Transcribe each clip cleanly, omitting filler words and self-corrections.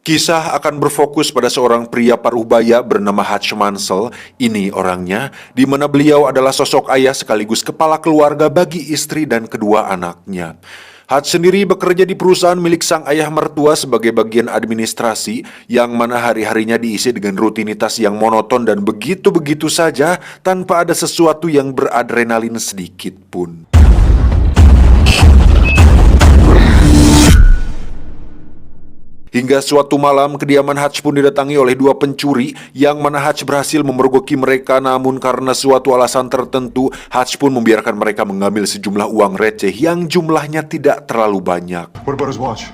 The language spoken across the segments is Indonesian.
Kisah akan berfokus pada seorang pria parubaya bernama Hutch Mansell. Ini orangnya, di mana beliau adalah sosok ayah sekaligus kepala keluarga bagi istri dan kedua anaknya. Hutch sendiri bekerja di perusahaan milik sang ayah mertua sebagai bagian administrasi, yang mana hari-harinya diisi dengan rutinitas yang monoton dan begitu-begitu saja tanpa ada sesuatu yang beradrenalin sedikit pun. Hingga suatu malam, kediaman Hutch pun didatangi oleh dua pencuri, yang mana Hutch berhasil memergoki mereka, namun karena suatu alasan tertentu, Hutch pun membiarkan mereka mengambil sejumlah uang receh yang jumlahnya tidak terlalu banyak. What about his watch?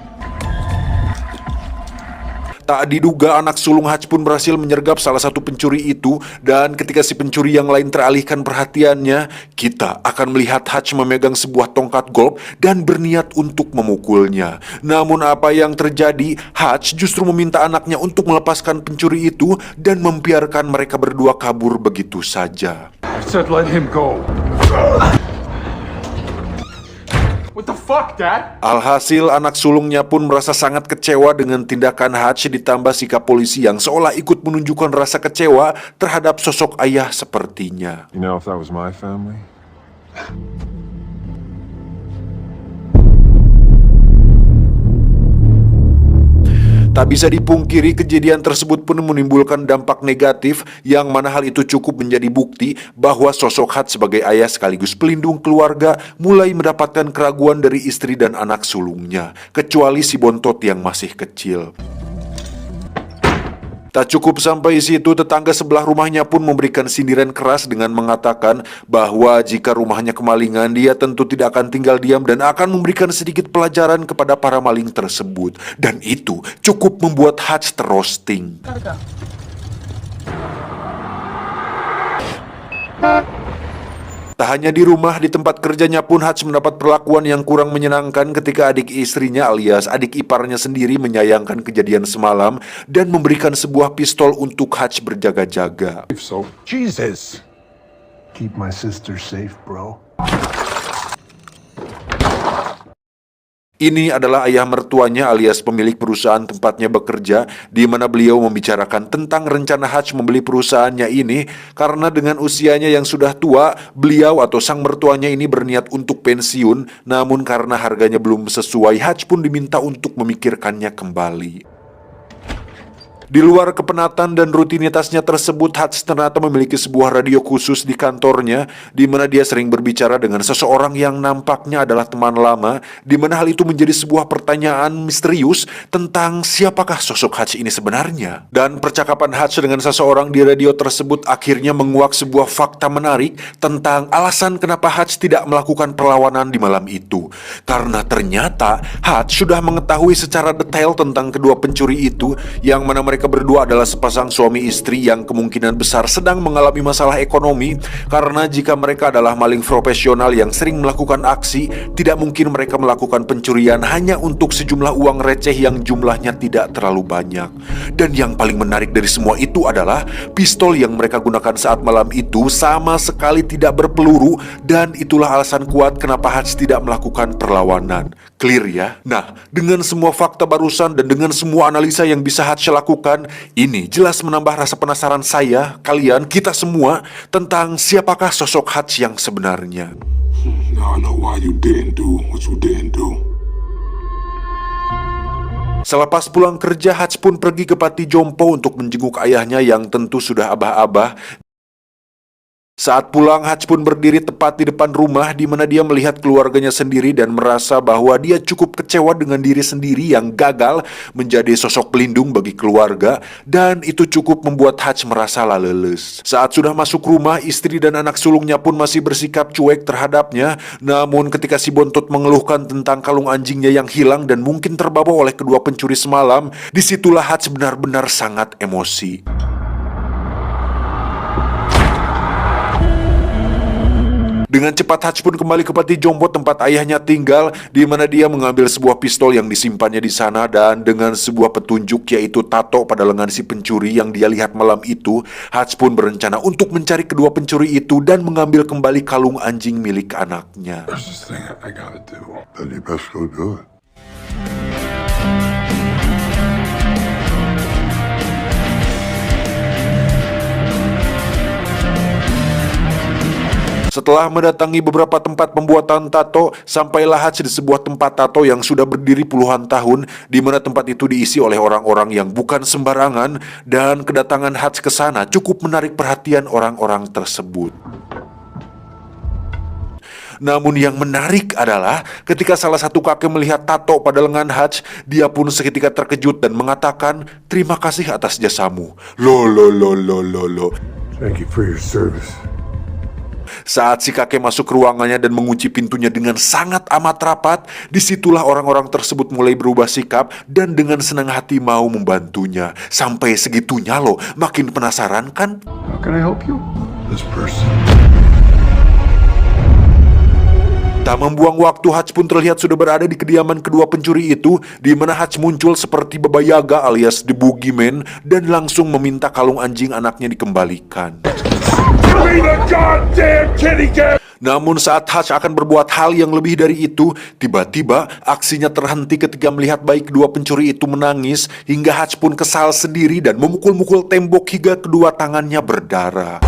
Tak diduga, anak sulung Hutch pun berhasil menyergap salah satu pencuri itu, dan ketika si pencuri yang lain teralihkan perhatiannya, kita akan melihat Hutch memegang sebuah tongkat golf dan berniat untuk memukulnya. Namun apa yang terjadi, Hutch justru meminta anaknya untuk melepaskan pencuri itu dan membiarkan mereka berdua kabur begitu saja. I said let him go. What the fuck, Dad? Alhasil, anak sulungnya pun merasa sangat kecewa dengan tindakan Hutch, ditambah sikap polisi yang seolah ikut menunjukkan rasa kecewa terhadap sosok ayah sepertinya. You know, if that was my family. Tak bisa dipungkiri, kejadian tersebut pun menimbulkan dampak negatif, yang mana hal itu cukup menjadi bukti bahwa sosok Hutch sebagai ayah sekaligus pelindung keluarga mulai mendapatkan keraguan dari istri dan anak sulungnya, kecuali si bontot yang masih kecil. Tak cukup sampai situ, tetangga sebelah rumahnya pun memberikan sindiran keras dengan mengatakan bahwa jika rumahnya kemalingan, dia tentu tidak akan tinggal diam dan akan memberikan sedikit pelajaran kepada para maling tersebut. Dan itu cukup membuat Hutch terroasting. Tak hanya di rumah, di tempat kerjanya pun Hutch mendapat perlakuan yang kurang menyenangkan ketika adik istrinya alias adik iparnya sendiri menyayangkan kejadian semalam dan memberikan sebuah pistol untuk Hutch berjaga-jaga. So, Jesus. Keep my sister safe, bro. Ini adalah ayah mertuanya alias pemilik perusahaan tempatnya bekerja, di mana beliau membicarakan tentang rencana Hutch membeli perusahaannya ini karena dengan usianya yang sudah tua, beliau atau sang mertuanya ini berniat untuk pensiun, namun karena harganya belum sesuai, Hutch pun diminta untuk memikirkannya kembali. Di luar kepenatan dan rutinitasnya tersebut, Hutch ternyata memiliki sebuah radio khusus di kantornya, di mana dia sering berbicara dengan seseorang yang nampaknya adalah teman lama, di mana hal itu menjadi sebuah pertanyaan misterius tentang siapakah sosok Hutch ini sebenarnya. Dan percakapan Hutch dengan seseorang di radio tersebut akhirnya menguak sebuah fakta menarik tentang alasan kenapa Hutch tidak melakukan perlawanan di malam itu. Karena ternyata Hutch sudah mengetahui secara detail tentang kedua pencuri itu, yang mana mereka berdua adalah sepasang suami istri yang kemungkinan besar sedang mengalami masalah ekonomi, karena jika mereka adalah maling profesional yang sering melakukan aksi, tidak mungkin mereka melakukan pencurian hanya untuk sejumlah uang receh yang jumlahnya tidak terlalu banyak. Dan yang paling menarik dari semua itu adalah pistol yang mereka gunakan saat malam itu sama sekali tidak berpeluru, dan itulah alasan kuat kenapa Hutch tidak melakukan perlawanan. Clear ya? Nah, dengan semua fakta barusan dan dengan semua analisa yang bisa Hutch lakukan, ini jelas menambah rasa penasaran saya, kalian, kita semua tentang siapakah sosok Hutch yang sebenarnya. Now I know why you didn't do what you didn't do. Selepas pulang kerja, Hutch pun pergi ke Panti Jompo untuk menjenguk ayahnya yang tentu sudah abah-abah. Saat pulang, Hutch pun berdiri tepat di depan rumah, di mana dia melihat keluarganya sendiri dan merasa bahwa dia cukup kecewa dengan diri sendiri yang gagal menjadi sosok pelindung bagi keluarga, dan itu cukup membuat Hutch merasa leles. Saat sudah masuk rumah, istri dan anak sulungnya pun masih bersikap cuek terhadapnya, namun ketika si bontot mengeluhkan tentang kalung anjingnya yang hilang dan mungkin terbawa oleh kedua pencuri semalam, disitulah Hutch benar-benar sangat emosi. Dengan cepat Hutch pun kembali ke Panti Jompo tempat ayahnya tinggal, di mana dia mengambil sebuah pistol yang disimpannya di sana, dan dengan sebuah petunjuk yaitu tato pada lengan si pencuri yang dia lihat malam itu, Hutch pun berencana untuk mencari kedua pencuri itu dan mengambil kembali kalung anjing milik anaknya. There's this thing I gotta do. Then you best go do it. Setelah mendatangi beberapa tempat pembuatan tato, sampailah Hutch di sebuah tempat tato yang sudah berdiri puluhan tahun, di mana tempat itu diisi oleh orang-orang yang bukan sembarangan, dan kedatangan Hutch ke sana cukup menarik perhatian orang-orang tersebut. Namun yang menarik adalah ketika salah satu kakek melihat tato pada lengan Hutch, dia pun seketika terkejut dan mengatakan, "Terima kasih atas jasamu." Lo. Thank you for your service. Saat si kakek masuk ke ruangannya dan mengunci pintunya dengan sangat amat rapat, disitulah orang-orang tersebut mulai berubah sikap dan dengan senang hati mau membantunya. Sampai segitunya loh, makin penasaran kan? How can I help you? This person. Tak membuang waktu, Hutch pun terlihat sudah berada di kediaman kedua pencuri itu, di mana Hutch muncul seperti Baba Yaga alias The Boogeyman dan langsung meminta kalung anjing anaknya dikembalikan. Namun saat Hutch akan berbuat hal yang lebih dari itu, tiba-tiba aksinya terhenti ketika melihat bayi kedua pencuri itu menangis, hingga Hutch pun kesal sendiri dan memukul-mukul tembok hingga kedua tangannya berdarah.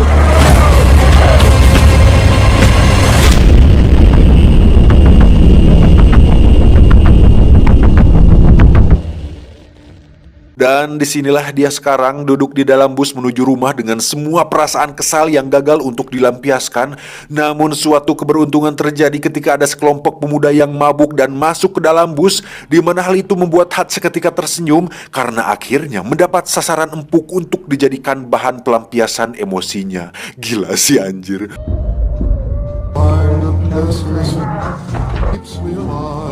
Dan disinilah dia sekarang duduk di dalam bus menuju rumah dengan semua perasaan kesal yang gagal untuk dilampiaskan. Namun suatu keberuntungan terjadi ketika ada sekelompok pemuda yang mabuk dan masuk ke dalam bus, di mana hal itu membuat Hutch seketika tersenyum karena akhirnya mendapat sasaran empuk untuk dijadikan bahan pelampiasan emosinya. Gila sih anjir.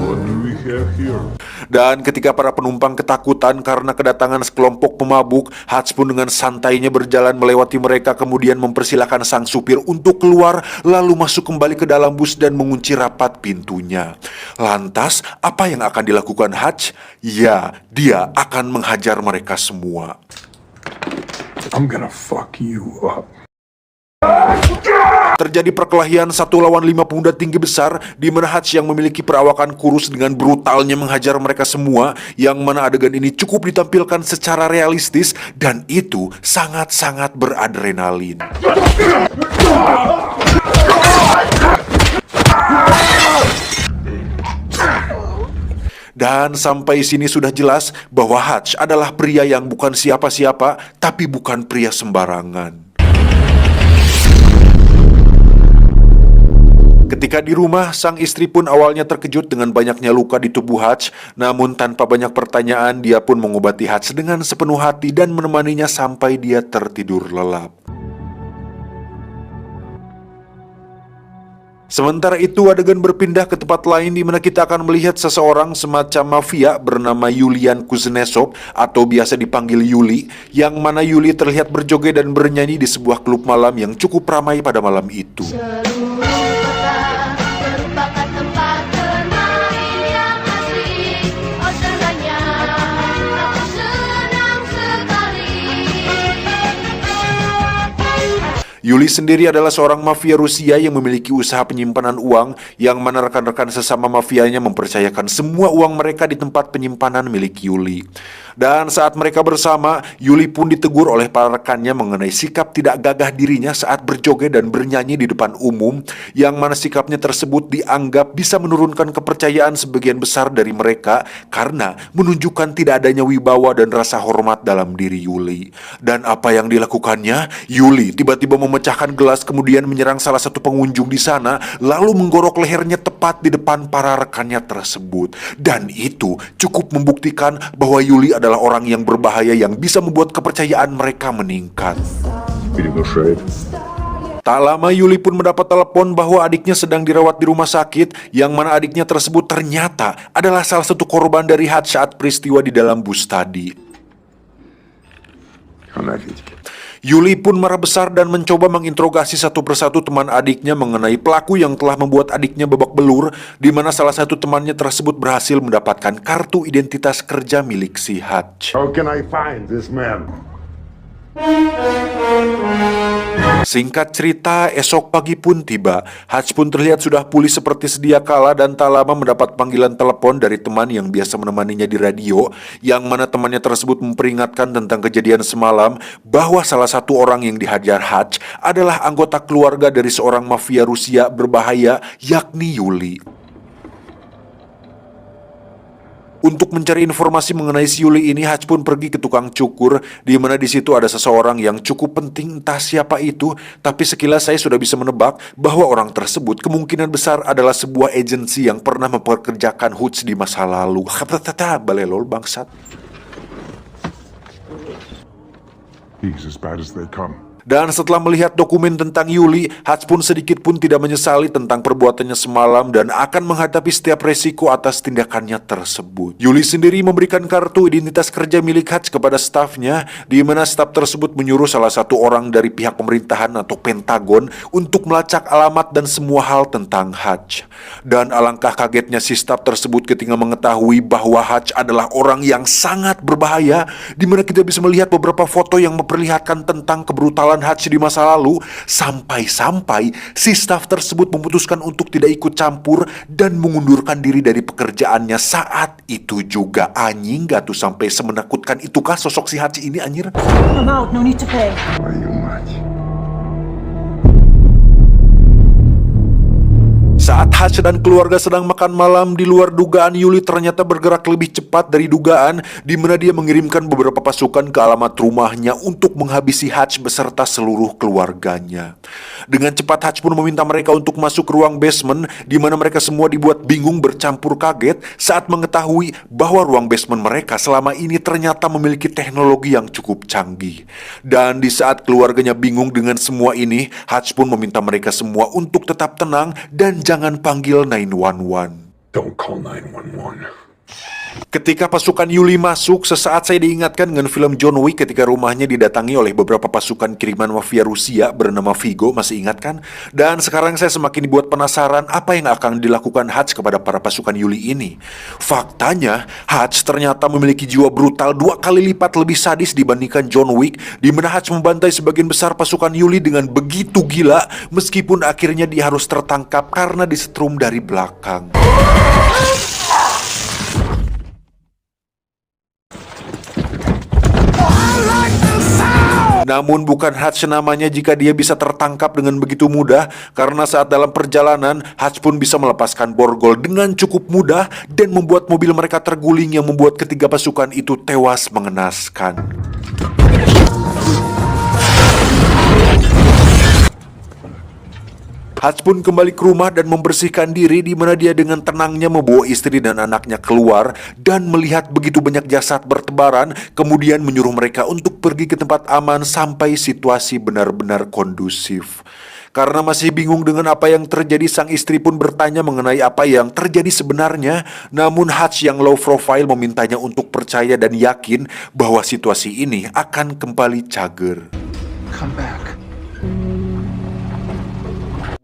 What do we have here? Dan ketika para penumpang ketakutan karena kedatangan sekelompok pemabuk, Hutch pun dengan santainya berjalan melewati mereka, kemudian mempersilahkan sang supir untuk keluar, lalu masuk kembali ke dalam bus dan mengunci rapat pintunya. Lantas, apa yang akan dilakukan Hutch? Ya, dia akan menghajar mereka semua. I'm gonna fuck you up. Terjadi perkelahian 1 lawan 5 pemuda tinggi besar, di mana Hutch yang memiliki perawakan kurus dengan brutalnya menghajar mereka semua, yang mana adegan ini cukup ditampilkan secara realistis dan itu sangat-sangat beradrenalin. Dan sampai sini sudah jelas bahwa Hutch adalah pria yang bukan siapa-siapa, tapi bukan pria sembarangan. Ketika di rumah, sang istri pun awalnya terkejut dengan banyaknya luka di tubuh Hutch, namun tanpa banyak pertanyaan, dia pun mengobati Hutch dengan sepenuh hati dan menemaninya sampai dia tertidur lelap. Sementara itu, adegan berpindah ke tempat lain di mana kita akan melihat seseorang semacam mafia bernama Yulian Kuznetsov atau biasa dipanggil Yuli, yang mana Yuli terlihat berjoget dan bernyanyi di sebuah klub malam yang cukup ramai pada malam itu. Yuli sendiri adalah seorang mafia Rusia yang memiliki usaha penyimpanan uang, yang mana rekan-rekan sesama mafianya mempercayakan semua uang mereka di tempat penyimpanan milik Yuli. Dan saat mereka bersama, Yuli pun ditegur oleh para rekannya mengenai sikap tidak gagah dirinya saat berjoget dan bernyanyi di depan umum, yang mana sikapnya tersebut dianggap bisa menurunkan kepercayaan sebagian besar dari mereka karena menunjukkan tidak adanya wibawa dan rasa hormat dalam diri Yuli. Dan apa yang dilakukannya? Yuli tiba-tiba memecahkan gelas, kemudian menyerang salah satu pengunjung di sana, lalu menggorok lehernya tepat di depan para rekannya tersebut. Dan itu cukup membuktikan bahwa Yuli adalah orang yang berbahaya yang bisa membuat kepercayaan mereka meningkat. Tak lama Yuli pun mendapat telepon bahwa adiknya sedang dirawat di rumah sakit, yang mana adiknya tersebut ternyata adalah salah satu korban dari Hutch saat peristiwa di dalam bus tadi. Yuli pun marah besar dan mencoba menginterogasi satu persatu teman adiknya mengenai pelaku yang telah membuat adiknya babak belur, di mana salah satu temannya tersebut berhasil mendapatkan kartu identitas kerja milik si Hutch. How can I find this man? Singkat cerita, esok pagi pun tiba. Hutch pun terlihat sudah pulih seperti sedia kala dan tak lama mendapat panggilan telepon dari teman yang biasa menemaninya di radio, yang mana temannya tersebut memperingatkan tentang kejadian semalam bahwa salah satu orang yang dihajar Hutch adalah anggota keluarga dari seorang mafia Rusia berbahaya, yakni Yuli. Untuk mencari informasi mengenai si Yuli ini, Hutch pun pergi ke tukang cukur, di mana di situ ada seseorang yang cukup penting, entah siapa itu, tapi sekilas saya sudah bisa menebak bahwa orang tersebut kemungkinan besar adalah sebuah agensi yang pernah mempekerjakan Hutch di masa lalu. Balelol bangsat. He's as bad as they come. Dan setelah melihat dokumen tentang Yuli, Hutch pun sedikit pun tidak menyesali tentang perbuatannya semalam dan akan menghadapi setiap resiko atas tindakannya tersebut. Yuli sendiri memberikan kartu identitas kerja milik Hutch kepada stafnya, di mana staf tersebut menyuruh salah satu orang dari pihak pemerintahan atau Pentagon untuk melacak alamat dan semua hal tentang Hutch. Dan alangkah kagetnya si staf tersebut ketika mengetahui bahwa Hutch adalah orang yang sangat berbahaya, di mana kita bisa melihat beberapa foto yang memperlihatkan tentang kebrutalan Hutch di masa lalu, sampai-sampai si staf tersebut memutuskan untuk tidak ikut campur dan mengundurkan diri dari pekerjaannya saat itu juga. Anjing, gak tuh sampai semenakutkan itukah sosok si Hutch ini, anjir? I'm out, no need to pay. Why you much? Saat Hutch dan keluarga sedang makan malam, di luar dugaan Yuli ternyata bergerak lebih cepat dari dugaan, di mana dia mengirimkan beberapa pasukan ke alamat rumahnya untuk menghabisi Hutch beserta seluruh keluarganya. Dengan cepat Hutch pun meminta mereka untuk masuk ke ruang basement, di mana mereka semua dibuat bingung bercampur kaget saat mengetahui bahwa ruang basement mereka selama ini ternyata memiliki teknologi yang cukup canggih. Dan di saat keluarganya bingung dengan semua ini, Hutch pun meminta mereka semua untuk tetap tenang dan jangan panggil 911. Don't call 911. Ketika pasukan Yuli masuk, sesaat saya diingatkan dengan film John Wick ketika rumahnya didatangi oleh beberapa pasukan kiriman mafia Rusia bernama Vigo, masih ingat kan? Dan sekarang saya semakin dibuat penasaran apa yang akan dilakukan Hutch kepada para pasukan Yuli ini. Faktanya, Hutch ternyata memiliki jiwa brutal 2 kali lipat lebih sadis dibandingkan John Wick, di mana Hutch membantai sebagian besar pasukan Yuli dengan begitu gila, meskipun akhirnya dia harus tertangkap karena disetrum dari belakang. Namun bukan Hutch namanya jika dia bisa tertangkap dengan begitu mudah, karena saat dalam perjalanan, Hutch pun bisa melepaskan borgol dengan cukup mudah dan membuat mobil mereka terguling yang membuat ketiga pasukan itu tewas mengenaskan. Hutch pun kembali ke rumah dan membersihkan diri, di mana dia dengan tenangnya membawa istri dan anaknya keluar dan melihat begitu banyak jasad bertebaran, kemudian menyuruh mereka untuk pergi ke tempat aman sampai situasi benar-benar kondusif. Karena masih bingung dengan apa yang terjadi, sang istri pun bertanya mengenai apa yang terjadi sebenarnya. Namun Hutch yang low profile memintanya untuk percaya dan yakin bahwa situasi ini akan kembali cager. Come back.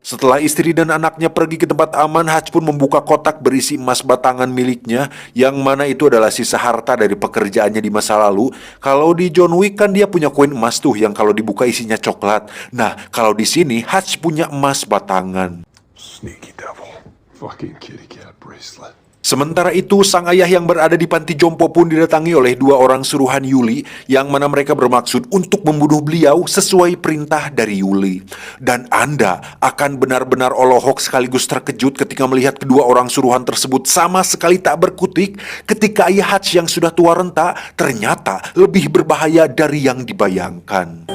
Setelah istri dan anaknya pergi ke tempat aman, Hutch pun membuka kotak berisi emas batangan miliknya, yang mana itu adalah sisa harta dari pekerjaannya di masa lalu. Kalau di John Wick kan dia punya koin emas tuh yang kalau dibuka isinya coklat. Nah, kalau di sini Hutch punya emas batangan. Sneaky devil. Fucking kitty cat bracelet. Sementara itu, sang ayah yang berada di panti jompo pun didatangi oleh 2 orang suruhan Yuli, yang mana mereka bermaksud untuk membunuh beliau sesuai perintah dari Yuli. Dan Anda akan benar-benar olohok sekaligus terkejut ketika melihat kedua orang suruhan tersebut sama sekali tak berkutik, ketika ayah Hutch yang sudah tua renta ternyata lebih berbahaya dari yang dibayangkan.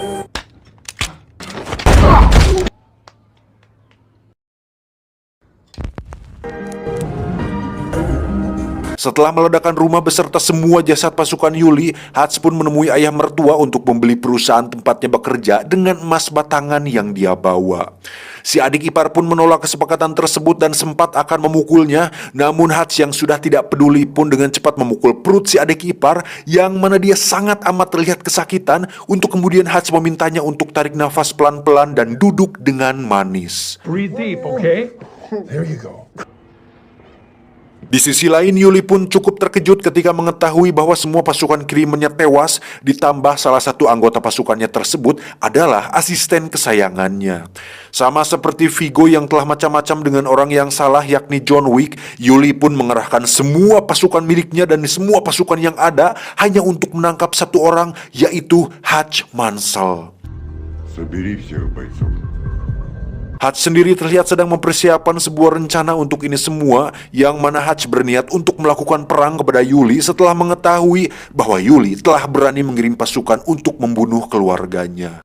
Setelah meledakkan rumah beserta semua jasad pasukan Yuli, Hutch pun menemui ayah mertua untuk membeli perusahaan tempatnya bekerja dengan emas batangan yang dia bawa. Si adik ipar pun menolak kesepakatan tersebut dan sempat akan memukulnya, namun Hutch yang sudah tidak peduli pun dengan cepat memukul perut si adik ipar, yang mana dia sangat amat terlihat kesakitan, untuk kemudian Hutch memintanya untuk tarik nafas pelan-pelan dan duduk dengan manis. Breathe deep, okay? There you go. Di sisi lain, Yuli pun cukup terkejut ketika mengetahui bahwa semua pasukan kirimannya tewas, ditambah salah satu anggota pasukannya tersebut adalah asisten kesayangannya. Sama seperti Vigo yang telah macam-macam dengan orang yang salah, yakni John Wick, Yuli pun mengerahkan semua pasukan miliknya dan semua pasukan yang ada hanya untuk menangkap satu orang, yaitu Hutch Mansell. Собери всех бойцов. Hutch sendiri terlihat sedang mempersiapkan sebuah rencana untuk ini semua, yang mana Hutch berniat untuk melakukan perang kepada Yuli setelah mengetahui bahwa Yuli telah berani mengirim pasukan untuk membunuh keluarganya.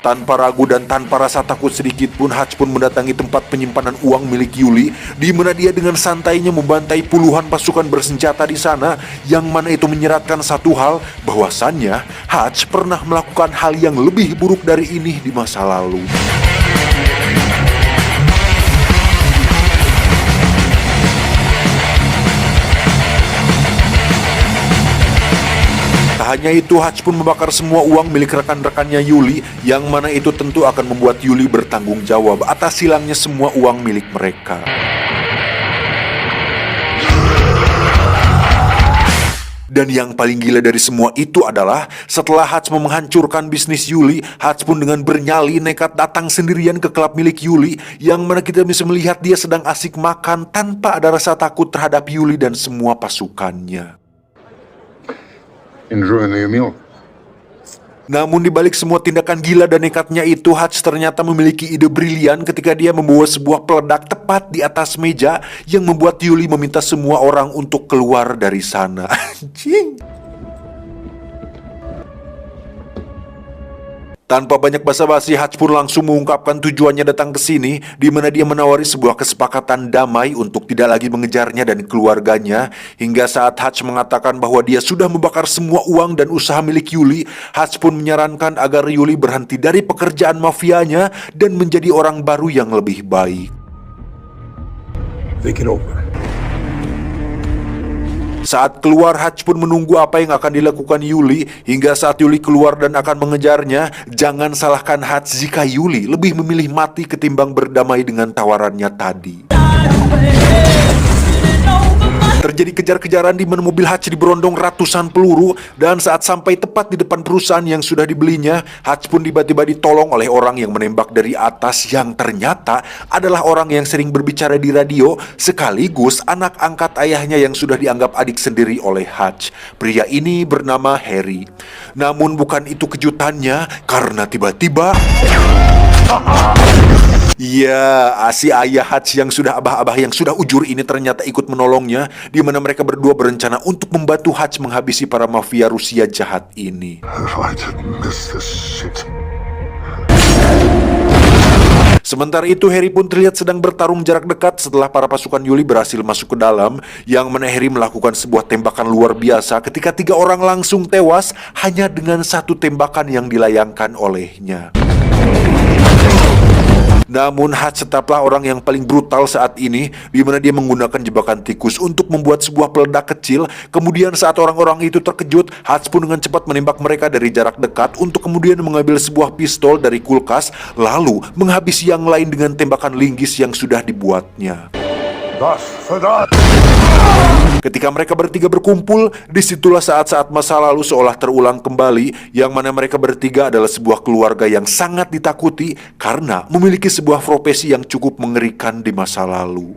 Tanpa ragu dan tanpa rasa takut sedikit pun, Hutch pun mendatangi tempat penyimpanan uang milik Yuli, di mana dia dengan santainya membantai puluhan pasukan bersenjata di sana, yang mana itu menyeratkan satu hal, bahwasannya Hutch pernah melakukan hal yang lebih buruk dari ini di masa lalu. Tak hanya itu, Hutch pun membakar semua uang milik rekan-rekannya Yuli, yang mana itu tentu akan membuat Yuli bertanggung jawab atas hilangnya semua uang milik mereka. Dan yang paling gila dari semua itu adalah setelah Hutch menghancurkan bisnis Yuli, Hutch pun dengan bernyali nekat datang sendirian ke klub milik Yuli, yang mana kita bisa melihat dia sedang asik makan tanpa ada rasa takut terhadap Yuli dan semua pasukannya. Enjoy your meal. Namun di balik semua tindakan gila dan nekatnya itu, Hutch ternyata memiliki ide brilian ketika dia membawa sebuah peledak tepat di atas meja, yang membuat Yuli meminta semua orang untuk keluar dari sana. Anjing. Tanpa banyak basa-basi, Hutch pun langsung mengungkapkan tujuannya datang ke sini, di mana dia menawari sebuah kesepakatan damai untuk tidak lagi mengejarnya dan keluarganya. Hingga saat Hutch mengatakan bahwa dia sudah membakar semua uang dan usaha milik Yuli, Hutch pun menyarankan agar Yuli berhenti dari pekerjaan mafianya dan menjadi orang baru yang lebih baik. Think it over. Saat keluar, Hutch pun menunggu apa yang akan dilakukan Yuli. Hingga saat Yuli keluar dan akan mengejarnya, jangan salahkan Hutch jika Yuli lebih memilih mati ketimbang berdamai dengan tawarannya tadi. Terjadi kejar-kejaran di mana mobil Hutch diberondong ratusan peluru, dan saat sampai tepat di depan perusahaan yang sudah dibelinya, Hutch pun tiba-tiba ditolong oleh orang yang menembak dari atas, yang ternyata adalah orang yang sering berbicara di radio, sekaligus anak angkat ayahnya yang sudah dianggap adik sendiri oleh Hutch. Pria ini bernama Harry. Namun bukan itu kejutannya, karena tiba-tiba ya, si ayah Hutch yang sudah abah-abah yang sudah ujur ini ternyata ikut menolongnya, di mana mereka berdua berencana untuk membantu Hutch menghabisi para mafia Rusia jahat ini. If I didn't miss this shit. Sementara itu, Harry pun terlihat sedang bertarung jarak dekat setelah para pasukan Yuli berhasil masuk ke dalam, yang mana Harry melakukan sebuah tembakan luar biasa ketika 3 orang langsung tewas hanya dengan satu tembakan yang dilayangkan olehnya. Namun Hutch tetaplah orang yang paling brutal saat ini, di mana dia menggunakan jebakan tikus untuk membuat sebuah peledak kecil. Kemudian saat orang-orang itu terkejut, Hutch pun dengan cepat menembak mereka dari jarak dekat untuk kemudian mengambil sebuah pistol dari kulkas, lalu menghabisi yang lain dengan tembakan linggis yang sudah dibuatnya. Das for that. Ketika mereka bertiga berkumpul, disitulah saat-saat masa lalu seolah terulang kembali, yang mana mereka bertiga adalah sebuah keluarga yang sangat ditakuti karena memiliki sebuah profesi yang cukup mengerikan di masa lalu.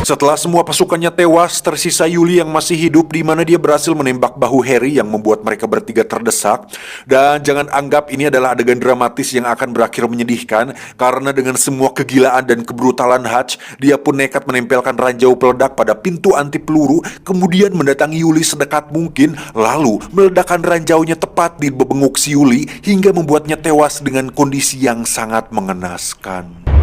Setelah semua pasukannya tewas, tersisa Yuli yang masih hidup, di mana dia berhasil menembak bahu Harry yang membuat mereka bertiga terdesak. Dan jangan anggap ini adalah adegan dramatis yang akan berakhir menyedihkan, karena dengan semua kegilaan dan kebrutalan Hutch, dia pun nekat menempelkan ranjau peledak pada pintu anti peluru, kemudian mendatangi Yuli sedekat mungkin, lalu meledakkan ranjaunya tepat di bebenguk si Yuli hingga membuatnya tewas dengan kondisi yang sangat mengenaskan.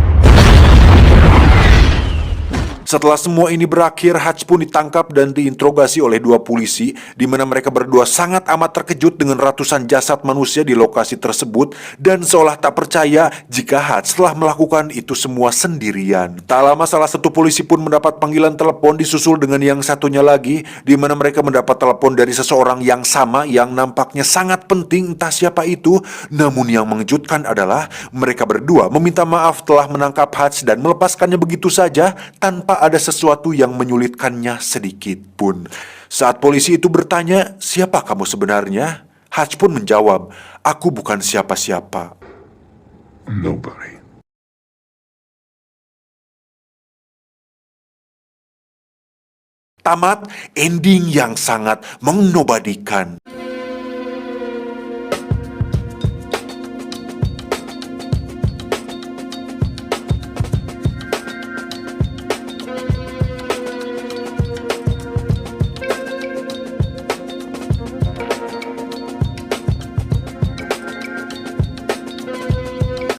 Setelah semua ini berakhir, Hutch pun ditangkap dan diinterogasi oleh dua polisi, di mana mereka berdua sangat amat terkejut dengan ratusan jasad manusia di lokasi tersebut dan seolah tak percaya jika Hutch telah melakukan itu semua sendirian. Tak lama salah satu polisi pun mendapat panggilan telepon disusul dengan yang satunya lagi, di mana mereka mendapat telepon dari seseorang yang sama yang nampaknya sangat penting, entah siapa itu. Namun yang mengejutkan adalah mereka berdua meminta maaf telah menangkap Hutch dan melepaskannya begitu saja tanpa ada sesuatu yang menyulitkannya sedikit pun. Saat polisi itu bertanya, "Siapa kamu sebenarnya?" Hutch pun menjawab, "Aku bukan siapa-siapa." Nobody. Tamat ending yang sangat mengnobadikan.